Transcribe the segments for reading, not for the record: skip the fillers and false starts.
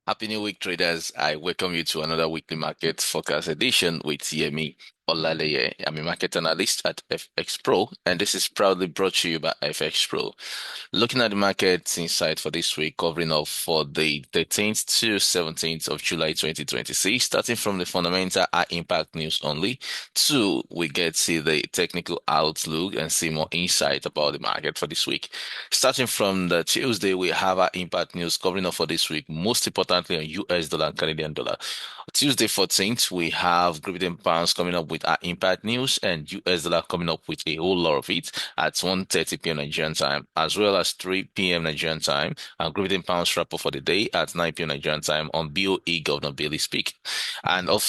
Happy New Week, traders. I welcome you to another weekly market forecast edition with Yemi Olaleye. I'm a market analyst at FX Pro, and this is proudly brought to you by FX Pro. Looking at the market insight for this week, covering off for the 13th to 17th of July 2026, starting from the fundamental high impact news only, to we get to see the technical outlook and see more insight about the market for this week. Starting from the Tuesday, we have our impact news covering off for this week, most importantly on US dollar and Canadian dollar. Tuesday 14th, we have Great Pounds coming up with our impact news and US dollar coming up with a whole lot of it at 1:30 p.m. Nigerian time, as well as 3 p.m. Nigerian time, and Great Pounds wrap up for the day at 9 p.m. Nigerian time on BOE Governor Bailey speak. And of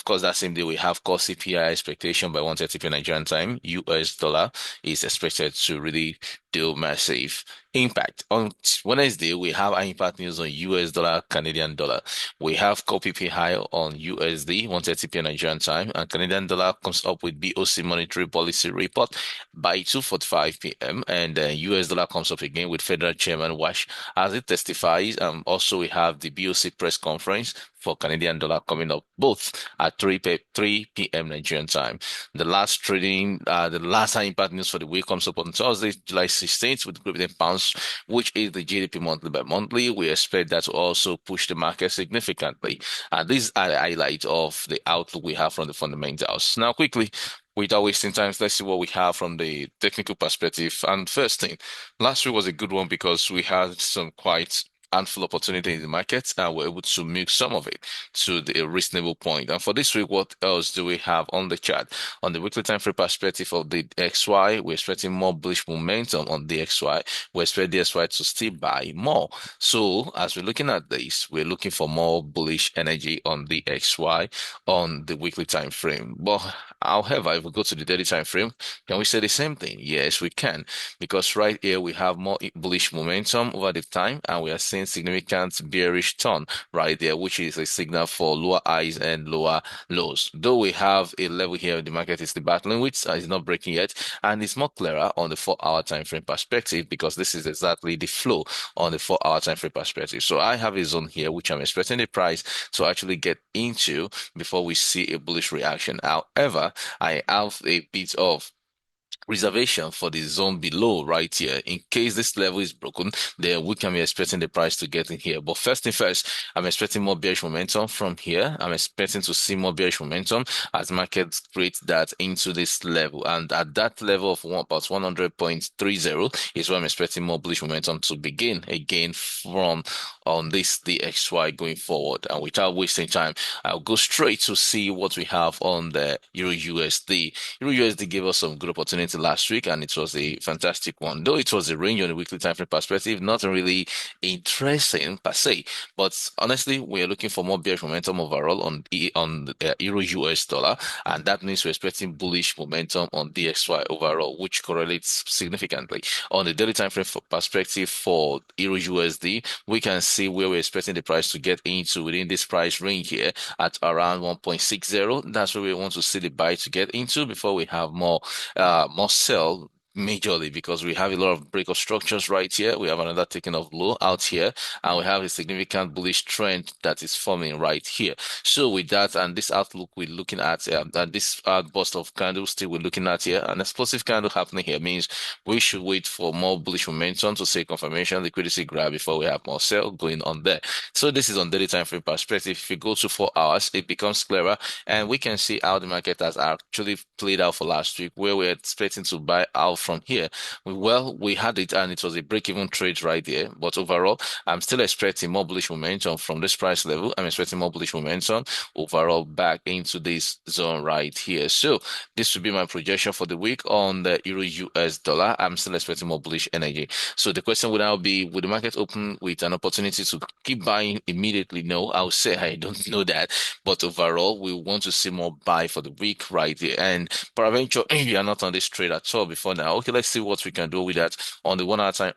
course, that same day, we have core CPI expectation by 1:30 p.m. Nigerian time. US dollar is expected to really do massive impact. On Wednesday, we have our impact news on US dollar, Canadian dollar. We have core PPI on USD, 1:30 p.m. Nigerian time, and Canadian dollar comes up with BOC monetary policy report by 2:45 p.m. And US dollar comes up again with Federal Chairman Wash as it testifies. Also, we have the BOC press conference for Canadian dollar coming up both at 3 p.m. Nigerian time. The last high impact news for the week comes up on Thursday, July 16th with Great Pounds, which is the GDP monthly by monthly. We expect that to also push the market significantly. And these are the highlights of the outlook we have from the fundamentals. Now, quickly, without wasting time, let's see what we have from the technical perspective. And first thing, last week was a good one because we had some quite handful opportunity in the market and we're able to milk some of it to the reasonable point. And for this week, what else do we have on the chart? On the weekly time frame perspective of the XY, we're expecting more bullish momentum on the XY. We expect the XY to still buy more. So as we're looking at this, we're looking for more bullish energy on the XY on the weekly time frame. But however, if we go to the daily time frame, can we say the same thing? Yes, we can, because right here we have more bullish momentum over the time, and we are seeing significant bearish turn right there, which is a signal for lower highs and lower lows. Though we have a level here, the market is the battling with, it's not breaking yet, and it's more clearer on the 4-hour time frame perspective because this is exactly the flow on the 4-hour time frame perspective. So I have a zone here which I'm expecting the price to actually get into before we see a bullish reaction. However, I have a bit of reservation for the zone below right here. In case this level is broken, then we can be expecting the price to get in here. But first thing first, I'm expecting more bearish momentum from here. I'm expecting to see more bearish momentum as markets create that into this level. And at that level of about 100.30 is where I'm expecting more bullish momentum to begin again from on this DXY going forward. And without wasting time, I'll go straight to see what we have on the EURUSD. EURUSD gave us some good opportunity last week, and it was a fantastic one. Though it was a range on the weekly time frame perspective, not really interesting per se. But honestly, we're looking for more bearish momentum overall on the Euro US dollar, and that means we're expecting bullish momentum on DXY overall, which correlates significantly. On the daily time frame perspective for Euro USD, we can see where we're expecting the price to get into within this price range here at around 1.60. That's where we want to see the buy to get into before we have more sell majorly, because we have a lot of break of structures right here. We have another taking of low out here, and we have a significant bullish trend that is forming right here. So with that and this outlook we're looking at, and this outburst of candles still we're looking at here, an explosive candle happening here means we should wait for more bullish momentum to say confirmation, liquidity grab before we have more sell going on there. So this is on daily time frame perspective. If you go to 4 hours, it becomes clearer, and we can see how the market has actually played out for last week, where we're expecting to buy out from here. We had it and it was a break-even trade right there. But overall, I'm still expecting more bullish momentum from this price level. I'm expecting more bullish momentum overall back into this zone right here. So this would be my projection for the week on the Euro US dollar. I'm still expecting more bullish energy. So the question would now be, would the market open with an opportunity to keep buying immediately? No, I would say I don't know that. But overall, we want to see more buy for the week right there. And peradventure, if you are not on this trade at all before now, now. Okay, let's see what we can do with that on the 1 hour time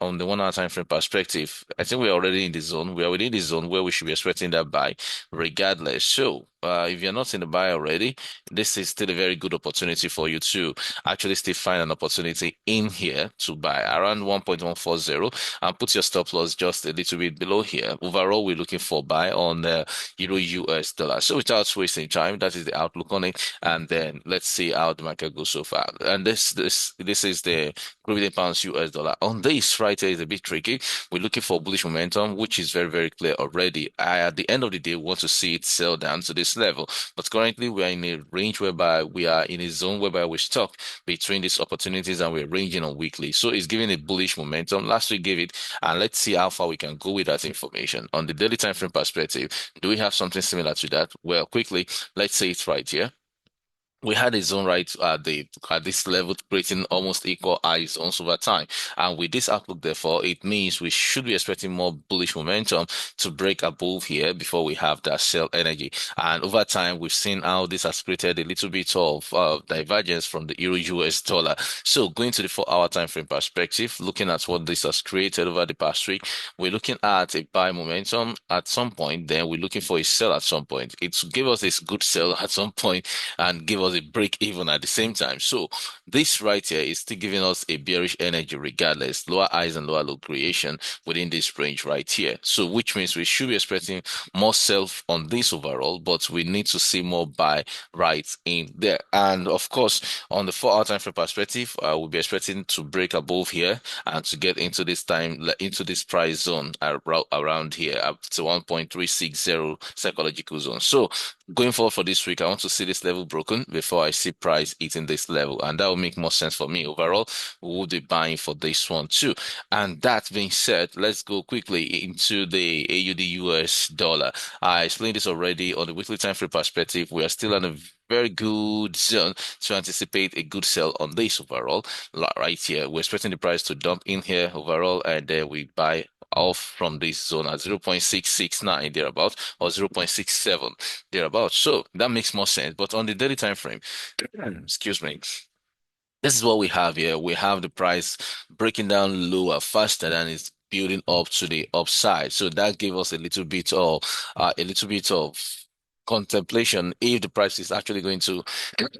time frame perspective. I think we're already in the zone. We are within the zone where we should be expecting that buy regardless. So if you're not in the buy already, this is still a very good opportunity for you to actually still find an opportunity in here to buy around 1.140 and put your stop loss just a little bit below here. Overall, we're looking for buy on the Euro US dollar. So without wasting time, that is the outlook on it. And then let's see how the market goes so far. And this is the Gravity pounds US dollar. On this right here is a bit tricky. We're looking for bullish momentum, which is very, very clear already. At the end of the day, we want to see it sell down to this level. But currently, we are in a range whereby we are in a zone whereby we're stuck between these opportunities and we're ranging on weekly. So it's giving a bullish momentum. Last week gave it, and let's see how far we can go with that information. On the daily time frame perspective, do we have something similar to that? Well, quickly, let's say it's right here. We had a zone right at this level, creating almost equal high zones over time. And with this outlook, therefore, it means we should be expecting more bullish momentum to break above here before we have that sell energy. And over time, we've seen how this has created a little bit of divergence from the Euro US dollar. So going to the 4 hour time frame perspective, looking at what this has created over the past week, we're looking at a buy momentum at some point, then we're looking for a sell at some point. It's give us this good sell at some point and give us a break even at the same time. So this right here is still giving us a bearish energy regardless, lower highs and lower low creation within this range right here. So which means we should be expecting more sell on this overall, but we need to see more buy right in there. And of course, on the 4 hour time frame perspective, we'll be expecting to break above here and to get into this price zone around here up to 1.360 psychological zone. So going forward for this week, I want to see this level broken before I see price hitting this level. And that will make more sense for me. Overall, we will be buying for this one too. And that being said, let's go quickly into the AUD US dollar. I explained this already on the weekly time frame perspective. We are still in a very good zone to anticipate a good sell on this overall. Right here, we're expecting the price to dump in here overall, and then we buy off from this zone at 0.669 thereabout or 0.67 thereabout. So that makes more sense. But on the daily time frame, excuse me, this is what we have here. We have the price breaking down lower faster than it's building up to the upside. So that gave us a little bit of contemplation if the price is actually going to,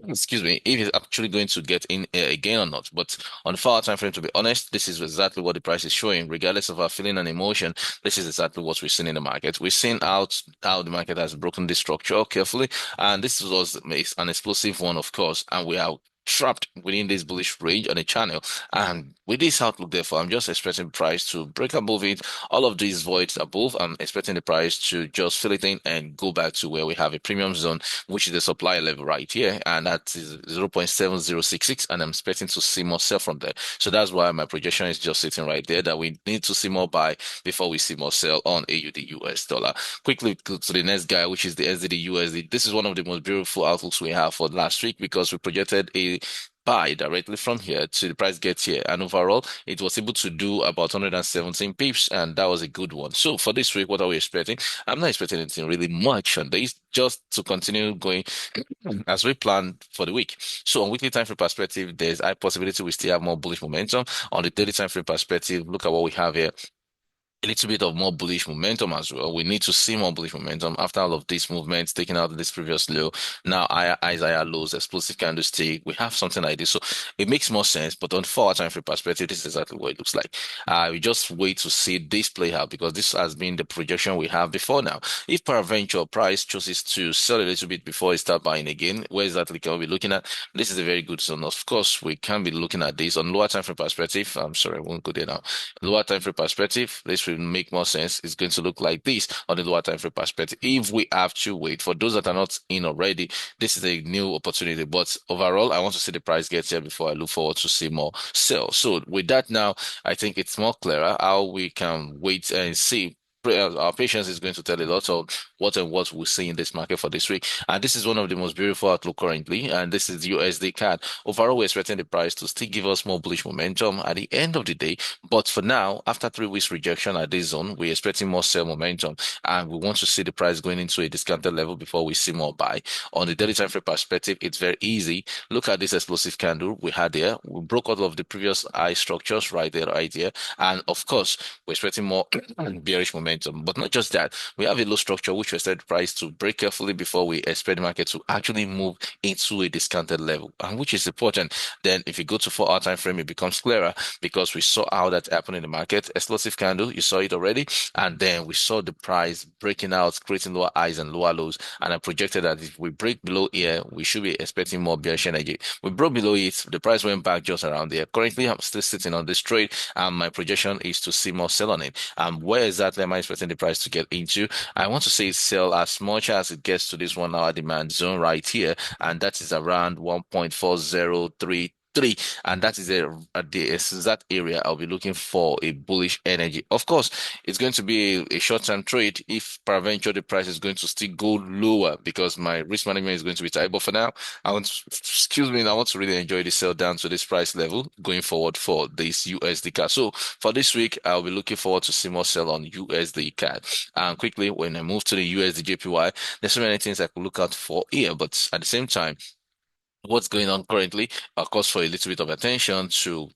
excuse me, if it's actually going to get in again or not. But on the 4 hour time frame, to be honest, this is exactly what the price is showing, regardless of our feeling and emotion. This is exactly what we're seeing in the market. We're seeing how the market has broken this structure carefully, and this was an explosive one, of course, and we are trapped within this bullish range on the channel. And with this outlook, therefore, I'm just expecting price to break above it. All of these voids above, I'm expecting the price to just fill it in and go back to where we have a premium zone, which is the supply level right here. And that is 0.7066. And I'm expecting to see more sell from there. So that's why my projection is just sitting right there, that we need to see more buy before we see more sell on AUD US dollar. Quickly go to the next guy, which is the NZDUSD. This is one of the most beautiful outlooks we have for last week because we projected a buy directly from here to the price gets here. And overall, it was able to do about 117 pips, and that was a good one. So for this week, what are we expecting? I'm not expecting anything really much on this, just to continue going as we plan for the week. So on weekly time frame perspective, there's a possibility we still have more bullish momentum. On the daily time frame perspective, look at what we have here, a little bit of more bullish momentum as well. We need to see more bullish momentum after all of these movements, taking out this previous low. Now higher highs, higher lows, explosive candlestick. We have something like this. So it makes more sense. But on 4 hour time frame perspective, this is exactly what it looks like. We just wait to see this play out because this has been the projection we have before now. If peradventure price chooses to sell a little bit before it start buying again, where exactly can we be looking at? This is a very good zone. Of course, we can be looking at this on lower time frame perspective. I'm sorry, I won't go there now. Lower time frame perspective, this will make more sense. It's going to look like this on the lower time frame perspective. If we have to wait, for those that are not in already, this is a new opportunity. But overall, I want to see the price get here before I look forward to see more sell. So with that now, I think it's more clearer how we can wait and see our patience is going to tell a lot of what and what we see in this market for this week. And this is one of the most beautiful outlook currently. And this is USD CAD. Overall, we're expecting the price to still give us more bullish momentum at the end of the day. But for now, after 3 weeks rejection at this zone, we're expecting more sell momentum. And we want to see the price going into a discounted level before we see more buy. On the daily time frame perspective, it's very easy. Look at this explosive candle we had there. We broke out of the previous high structures right there, right here. And of course, we're expecting more bearish momentum. But not just that, we have a low structure which we expect the price to break carefully before we expect the market to actually move into a discounted level, and which is important. Then, if you go to 4 hour time frame, it becomes clearer because we saw how that happened in the market. Explosive candle, you saw it already, and then we saw the price breaking out, creating lower highs and lower lows. And I projected that if we break below here, we should be expecting more bearish energy. We broke below it, the price went back just around there. Currently, I'm still sitting on this trade, and my projection is to see more sell on it. Where exactly am I expecting the price to get into? I want to say sell as much as it gets to this 1 hour demand zone right here, and that is around 1.4033, and that is the exact area I'll be looking for a bullish energy. Of course, it's going to be a short-term trade if peradventure the price is going to still go lower because my risk management is going to be tight. But for now, excuse me, I want to really enjoy the sell down to this price level going forward for this USD CAD. So for this week, I'll be looking forward to see more sell on USD CAD. And quickly, when I move to the USDJPY, there's so many things I could look out for here, but at the same time, what's going on currently, of course, for a little bit of attention to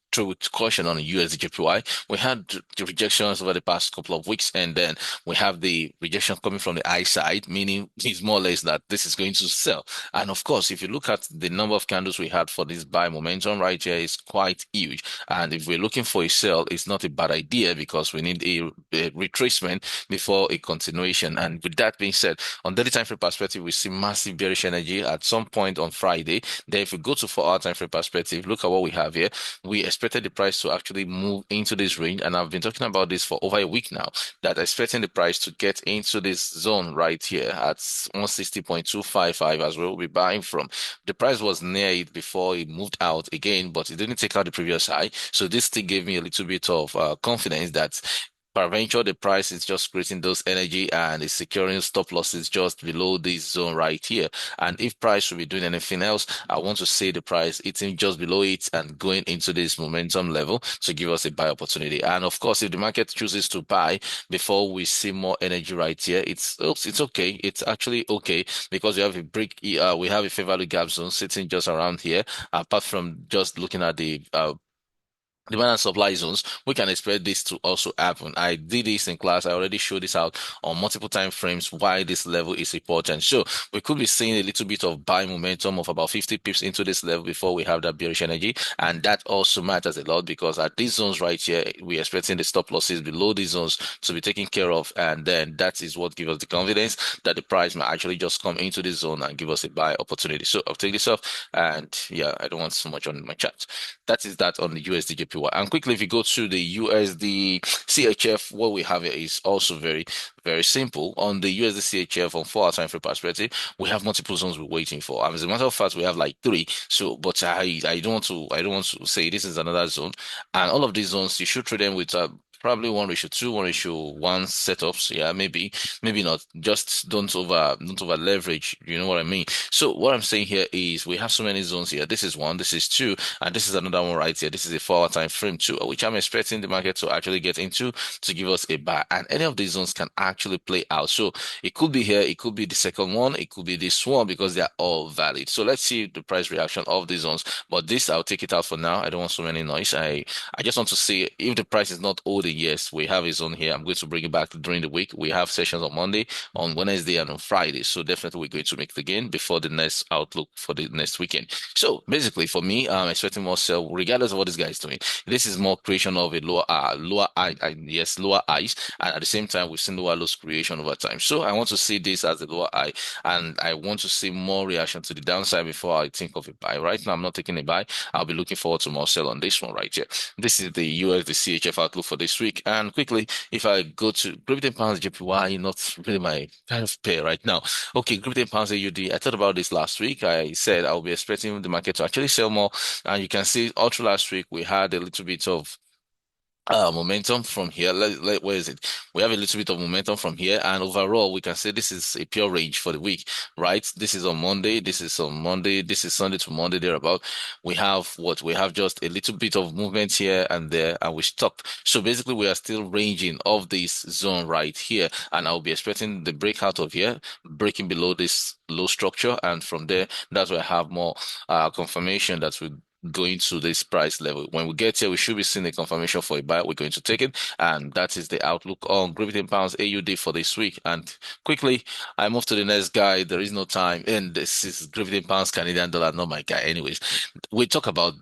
caution on USDJPY. We had the rejections over the past couple of weeks, and then we have the rejection coming from the high side, meaning it's more or less that this is going to sell. And of course, if you look at the number of candles we had for this buy momentum right here, is quite huge. And if we're looking for a sell, it's not a bad idea because we need a retracement before a continuation. And with that being said, on daily time frame perspective, we see massive bearish energy at some point on Friday. Then if we go to 4 hour time frame perspective, look at what we have here. We expected the price to actually move into this range, and I've been talking about this for over a week now, that expecting the price to get into this zone right here at 160.255 as we'll be buying from. The price was near it before it moved out again, but it didn't take out the previous high. So this thing gave me a little bit of confidence that peradventure the price is just creating those energy and is securing stop losses just below this zone right here. And if price should be doing anything else, I want to see the price hitting just below it and going into this momentum level to give us a buy opportunity. And of course, if the market chooses to buy before we see more energy right here, it's okay. It's actually okay because we have a break. We have a fair value gap zone sitting just around here. Apart from just looking at the demand and supply zones, we can expect this to also happen. I did this in class. I already showed this out on multiple time frames why this level is important. So we could be seeing a little bit of buy momentum of about 50 pips into this level before we have that bearish energy. And that also matters a lot because at these zones right here, we're expecting the stop losses below these zones to be taken care of. And then that is what gives us the confidence that the price might actually just come into this zone and give us a buy opportunity. So I'll take this off. And yeah, I don't want so much on my chat. That is that on the USDJPY. And quickly, if you go to the USDCHF, what we have here is also very, very simple. On the USDCHF on 4 hour time frame perspective, we have multiple zones we're waiting for. As a matter of fact, we have like three. So, but I don't want to say this is another zone. And all of these zones, you should trade them with probably 1:2, 1:1 setups. Yeah, maybe not. Just don't over leverage. You know what I mean? So what I'm saying here is we have so many zones here. This is one, this is two, and this is another one right here. This is a 4 hour time frame too, which I'm expecting the market to actually get into to give us a buy. And any of these zones can actually play out. So it could be here, it could be the second one, it could be this one because they are all valid. So let's see the price reaction of these zones. But this, I'll take it out for now. I don't want so many noise. I just want to see if the price is not holding. Yes, we have a zone here. I'm going to bring it back during the week. We have sessions on Monday, on Wednesday, and on Friday. So definitely we're going to make the gain before the next outlook for the next weekend. So basically for me, I'm expecting more sell regardless of what this guy is doing. This is more creation of a lower high, yes, lower highs. And at the same time, we've seen lower lows creation over time. So I want to see this as a lower high, and I want to see more reaction to the downside before I think of a buy. Right now, I'm not taking a buy. I'll be looking forward to more sell on this one right here. This is the USD CHF outlook for this week. And quickly, if I go to Great Pounds JPY, not really my kind of pair right now. Okay, Great Pounds AUD. I thought about this last week. I said I'll be expecting the market to actually sell more. And you can see all through last week, we had a little bit of momentum from here. Where is it? We have a little bit of momentum from here, and overall, we can say this is a pure range for the week, right? This is on Monday, this is on Monday, this is Sunday to Monday, thereabout. We have what? We have just a little bit of movement here and there, and we stopped. So basically, we are still ranging of this zone right here, and I'll be expecting the breakout of here, breaking below this low structure, and from there, that's where I have more confirmation that we going to this price level. When we get here, we should be seeing a confirmation for a buy. We're going to take it. And that is the outlook on Great Britain pounds AUD for this week. And quickly, I move to the next guy. There is no time. And this is Great Britain pounds Canadian dollar, not my guy. Anyways, we talk about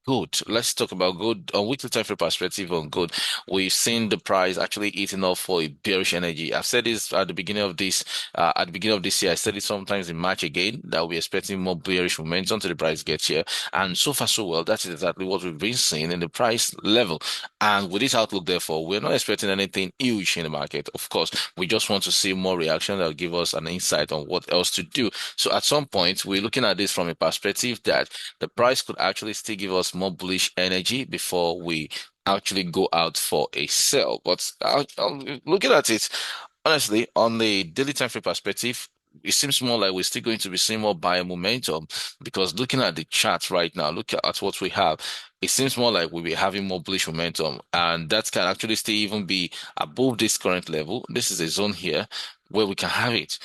gold. Let's talk about gold on weekly time frame perspective on gold. We've seen the price actually eating off for a bearish energy. I've said this at the beginning of this year. I said it sometimes in March again that we're expecting more bearish momentum until the price gets here. And so far, so well. That is exactly what we've been seeing in the price level. And with this outlook, therefore, we're not expecting anything huge in the market. Of course, we just want to see more reaction that will give us an insight on what else to do. So at some point, we're looking at this from a perspective that the price could actually still give us more bullish energy before we actually go out for a sell. But looking at it, honestly, on the daily time frame perspective, it seems more like we're still going to be seeing more buyer momentum because looking at the chart right now, look at what we have. It seems more like we'll be having more bullish momentum, and that can actually still even be above this current level. This is a zone here where we can have it.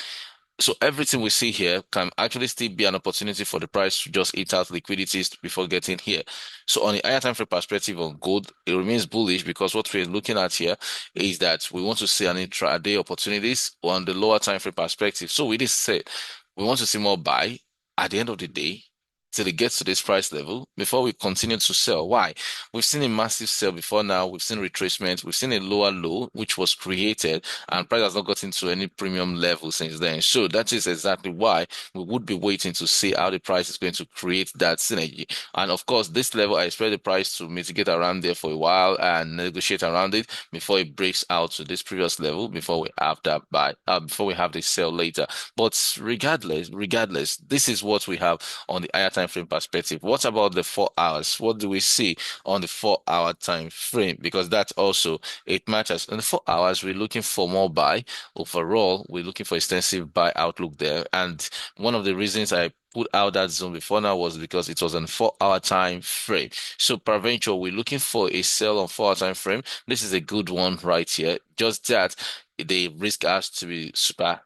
So everything we see here can actually still be an opportunity for the price to just eat out liquidities before getting here. So on the higher time frame perspective on gold, it remains bullish because what we're looking at here is that we want to see an intraday opportunities on the lower time frame perspective. So with this said, we want to see more buy at the end of the day till it gets to this price level before we continue to sell. Why? We've seen a massive sell before now. We've seen retracement. We've seen a lower low, which was created, and price has not gotten to any premium level since then. So that is exactly why we would be waiting to see how the price is going to create that synergy. And of course, this level, I expect the price to mitigate around there for a while and negotiate around it before it breaks out to this previous level, before we have that buy, before we have the sell later. But regardless, this is what we have on the higher time frame perspective. What about the 4 hours? What do we see on the 4 hour time frame? Because that also it matters. In the 4 hours, we're looking for more buy. Overall, we're looking for extensive buy outlook there. And one of the reasons I put out that zone before now was because it was on 4 hour time frame. So peradventure, we're looking for a sell on 4 hour time frame. This is a good one right here. Just that the risk has to be super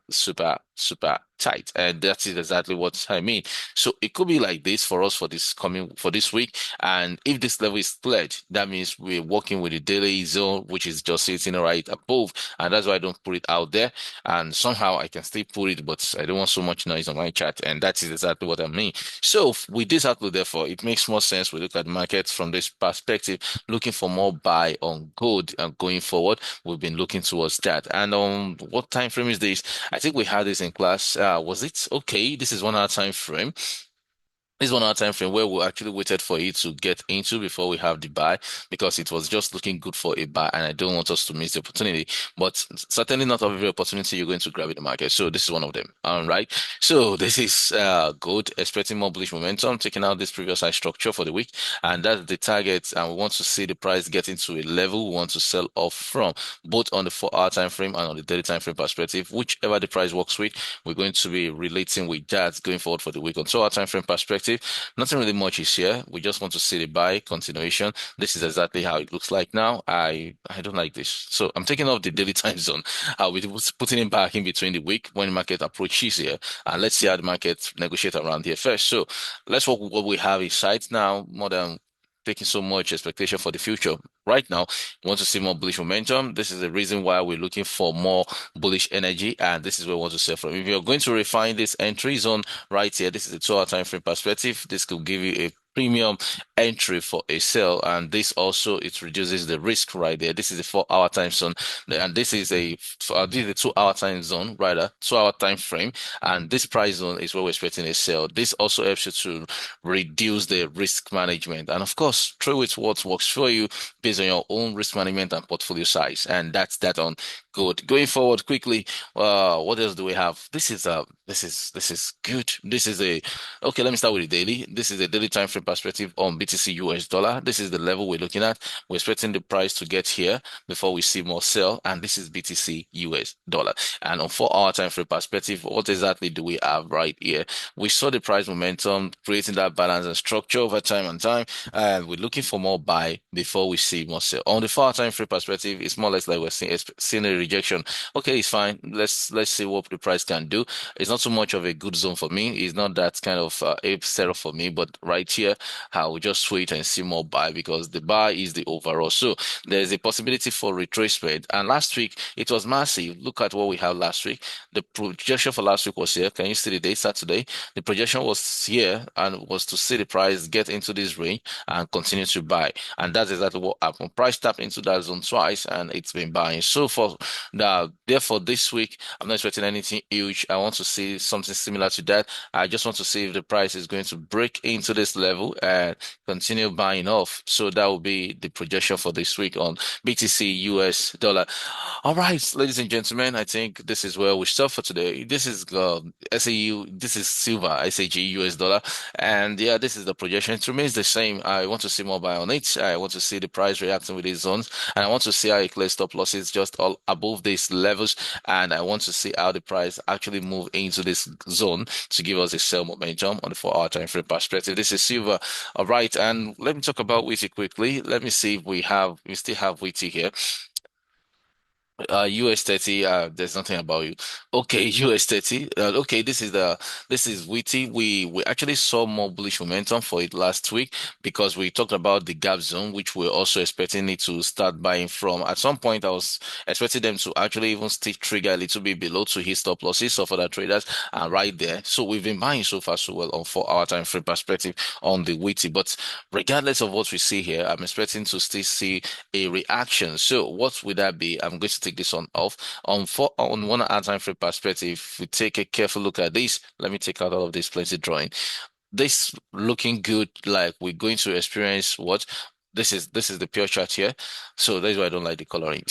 tight. And that is exactly what I mean. So it could be like this for us for this week. And if this level is cleared, that means we're working with the daily zone, which is just sitting right above. And that's why I don't put it out there. And somehow I can still put it, but I don't want so much noise on my chart. And that is exactly what I mean. So with this outlook, therefore, it makes more sense. We look at markets from this perspective, looking for more buy on gold and going forward. We've been looking towards that. And what time frame is this? I think we had this in class. Was it okay? This is 1 hour time frame. This is 1 hour time frame where we actually waited for it to get into before we have the buy because it was just looking good for a buy and I don't want us to miss the opportunity. But certainly not every opportunity you're going to grab in the market. So this is one of them. All right. So this is good, expecting more bullish momentum, taking out this previous high structure for the week. And that's the target. And we want to see the price get into a level we want to sell off from, both on the 4 hour time frame and on the daily time frame perspective. Whichever the price works with, we're going to be relating with that going forward for the week. On 2 hour time frame perspective, nothing really much is here. We just want to see the buy continuation. This is exactly how it looks like now. I don't like this. So I'm taking off the daily time zone. We're putting it back in between the week when the market approaches here. And let's see how the market negotiate around here first. So let's work with what we have in sight now, more than taking so much expectation for the future. Right now, we want to see more bullish momentum. This is the reason why we're looking for more bullish energy, and this is where we want to sell from. If you're going to refine this entry zone right here, this is a 2 hour time frame perspective. This could give you a premium entry for a sell, and this also it reduces the risk right there. This is a 4 hour time zone, and this is a 2 hour time zone, rather 2 hour time frame, and this price zone is where we're expecting a sell. This also helps you to reduce the risk management, and of course, throw it what works for you based on your own risk management and portfolio size, and that's that on Good. Going forward quickly, what else do we have? This is good. This is a okay, let me start with the daily. This is a daily time frame perspective on BTC US dollar. This is the level we're looking at. We're expecting the price to get here before we see more sell, and this is BTC US dollar. And on 4 hour time frame perspective, what exactly do we have right here? We saw the price momentum creating that balance and structure over time and time, and we're looking for more buy before we see more sell. On the 4 hour time frame perspective, it's more or less like we're seeing a rejection. Okay, it's fine. Let's see what the price can do. It's not so much of a good zone for me. It's not that kind of a setup for me, but right here, I will just wait and see more buy because the buy is the overall. So there's a possibility for retracement. And last week, it was massive. Look at what we had last week. The projection for last week was here. Can you see the date Saturday? The projection was here and was to see the price get into this range and continue to buy. And that's exactly what happened. Price tapped into that zone twice and it's been buying. So for now, therefore, this week, I'm not expecting anything huge. I want to see something similar to that. I just want to see if the price is going to break into this level and continue buying off. So that will be the projection for this week on BTC US dollar. All right, ladies and gentlemen, I think this is where we stop for today. This is SAU, this is silver, SAG US dollar. And yeah, this is the projection. It remains the same. I want to see more buy on it. I want to see the price reacting with these zones. And I want to see how it clears stop losses just all above these levels. And I want to see how the price actually move into this zone to give us a sell momentum on the 4 hour time frame perspective. This is silver. All right. And let me talk about wheat quickly. Let me see if we still have wheat here. US 30, there's nothing about you. Okay, US 30. Okay, this is witty. We actually saw more bullish momentum for it last week because we talked about the gap zone, which we're also expecting it to start buying from. At some point, I was expecting them to actually even still trigger a little bit below to hit stop losses. So for the traders, and right there. So we've been buying so far so well on 4 hour time frame perspective on the witty. But regardless of what we see here, I'm expecting to still see a reaction. So what would that be? I'm going to take this one off. On 1 hour time frame perspective, if we take a careful look at this, let me take out all of this plenty drawing. This looking good, like we're going to experience what? This is the pure chart here. So that's why I don't like the coloring.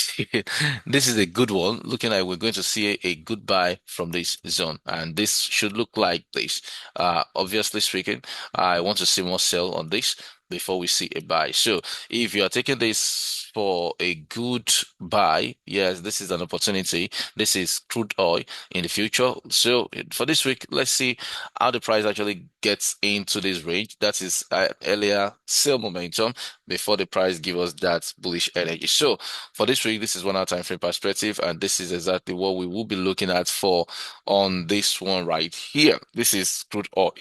This is a good one. Looking like we're going to see a good buy from this zone. And this should look like this. Obviously speaking, I want to see more sell on this before we see a buy. So if you are taking this for a good buy, yes, this is an opportunity. This is crude oil in the future. So for this week, let's see how the price actually gets into this range. That is earlier sell momentum before the price give us that bullish energy. So for this week, this is 1 hour time frame perspective, and this is exactly what we will be looking at for on this one right here. This is crude oil.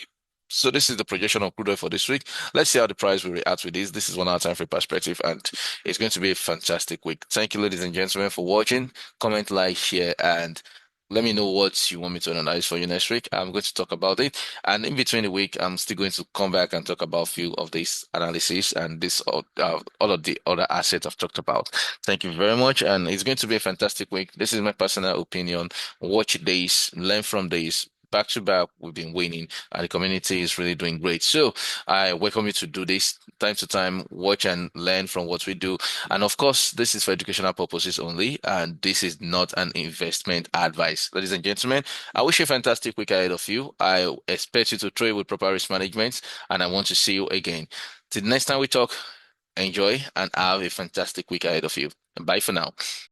So this is the projection of crude oil for this week. Let's see how the price will react with this. This is 1 hour time frame perspective, and it's going to be a fantastic week. Thank you, ladies and gentlemen, for watching. Comment, like, share, and let me know what you want me to analyze for you next week. I'm going to talk about it. And in between the week, I'm still going to come back and talk about a few of these analysis and this all of the other assets I've talked about. Thank you very much. And it's going to be a fantastic week. This is my personal opinion. Watch this, learn from this. Back to back, we've been winning, and the community is really doing great. So I welcome you to do this time to time, watch and learn from what we do. And of course, this is for educational purposes only, and this is not an investment advice. Ladies and gentlemen, I wish you a fantastic week ahead of you. I expect you to trade with proper risk management, and I want to see you again. Till next time we talk, enjoy and have a fantastic week ahead of you. Bye for now.